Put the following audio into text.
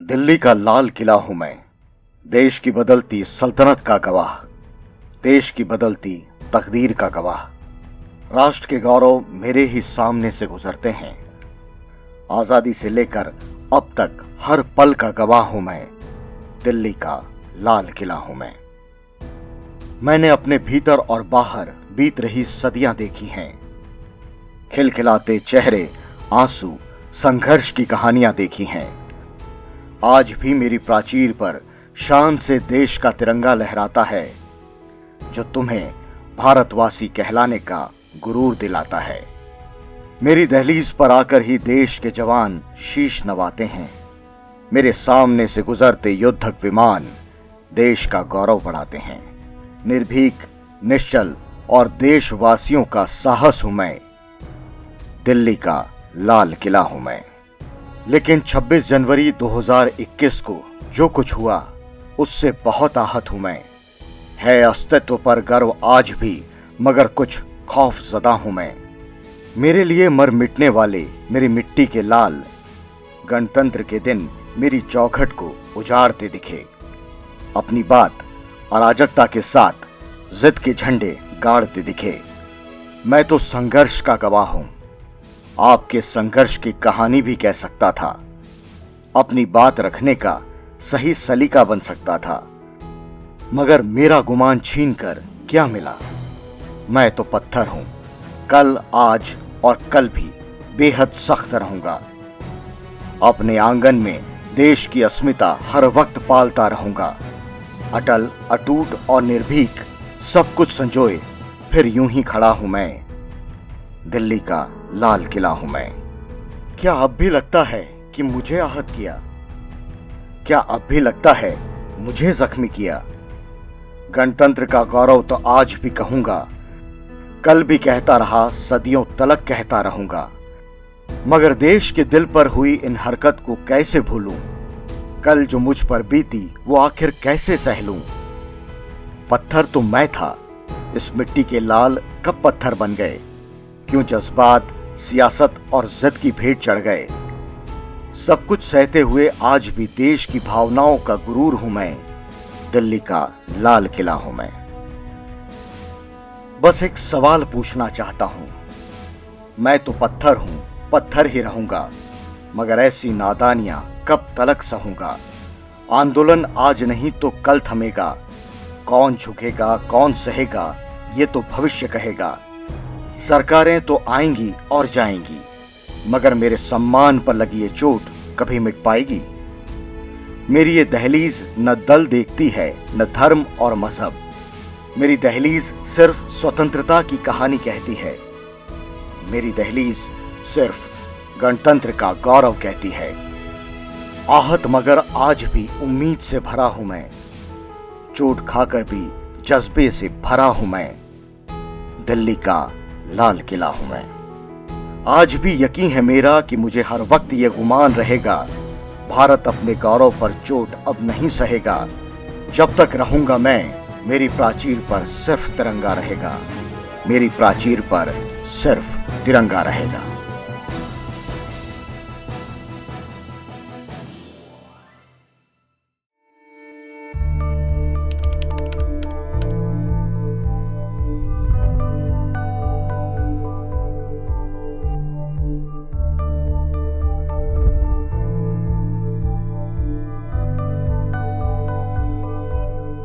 दिल्ली का लाल किला हूं मैं, देश की बदलती सल्तनत का गवाह, देश की बदलती तकदीर का गवाह। राष्ट्र के गौरव मेरे ही सामने से गुजरते हैं। आजादी से लेकर अब तक हर पल का गवाह हूं मैं, दिल्ली का लाल किला हूं मैं। मैंने अपने भीतर और बाहर बीत रही सदियां देखी हैं। खिलखिलाते चेहरे, आंसू, संघर्ष की कहानियां देखी हैं। आज भी मेरी प्राचीर पर शान से देश का तिरंगा लहराता है, जो तुम्हें भारतवासी कहलाने का गुरूर दिलाता है। मेरी दहलीज पर आकर ही देश के जवान शीश नवाते हैं। मेरे सामने से गुजरते युद्धक विमान देश का गौरव बढ़ाते हैं। निर्भीक, निश्चल और देशवासियों का साहस हूं मैं, दिल्ली का लाल किला हूं मैं। लेकिन 26 जनवरी 2021 को जो कुछ हुआ, उससे बहुत आहत हूं मैं। है अस्तित्व पर गर्व आज भी, मगर कुछ खौफजदा हूं मैं। मेरे लिए मर मिटने वाले मेरी मिट्टी के लाल, गणतंत्र के दिन मेरी चौखट को उजाड़ते दिखे। अपनी बात अराजकता के साथ जिद के झंडे गाड़ते दिखे। मैं तो संघर्ष का गवाह हूं, आपके संघर्ष की कहानी भी कह सकता था। अपनी बात रखने का सही सलीका बन सकता था, मगर मेरा गुमान छीनकर क्या मिला। मैं तो पत्थर हूं, कल, आज और कल भी बेहद सख्त रहूंगा। अपने आंगन में देश की अस्मिता हर वक्त पालता रहूंगा। अटल, अटूट और निर्भीक, सब कुछ संजोए फिर यूं ही खड़ा हूं मैं, दिल्ली का लाल किला हूं मैं। क्या अब भी लगता है कि मुझे आहत किया? क्या अब भी लगता है मुझे जख्मी किया? गणतंत्र का गौरव तो आज भी कहूंगा, कल भी कहता रहा, सदियों तलक कहता रहूंगा। मगर देश के दिल पर हुई इन हरकत को कैसे भूलूं? कल जो मुझ पर बीती वो आखिर कैसे सह लूं? पत्थर तो मैं था, इस मिट्टी के लाल कब पत्थर बन गए? क्यों जज्बात, सियासत और जिद की भेंट चढ़ गए? सब कुछ सहते हुए आज भी देश की भावनाओं का गुरूर हूं मैं, दिल्ली का लाल किला हूं मैं। बस एक सवाल पूछना चाहता हूं। मैं तो पत्थर हूं, पत्थर ही रहूंगा, मगर ऐसी नादानियां कब तलक सहूंगा? आंदोलन आज नहीं तो कल थमेगा। कौन झुकेगा, कौन सहेगा, ये तो भविष्य कहेगा। सरकारें तो आएंगी और जाएंगी, मगर मेरे सम्मान पर लगी ये चोट कभी मिट पाएगी? मेरी ये दहलीज न दल देखती है, न धर्म और मजहब। मेरी दहलीज सिर्फ स्वतंत्रता की कहानी कहती है। मेरी दहलीज सिर्फ गणतंत्र का गौरव कहती है। आहत मगर आज भी उम्मीद से भरा हूं मैं, चोट खाकर भी जज्बे से भरा हूं मैं, दिल्ली का लाल किला हूं मैं। आज भी यकीन है मेरा कि मुझे हर वक्त ये गुमान रहेगा, भारत अपने गौरव पर चोट अब नहीं सहेगा। जब तक रहूंगा मैं, मेरी प्राचीर पर सिर्फ तिरंगा रहेगा, मेरी प्राचीर पर सिर्फ तिरंगा रहेगा।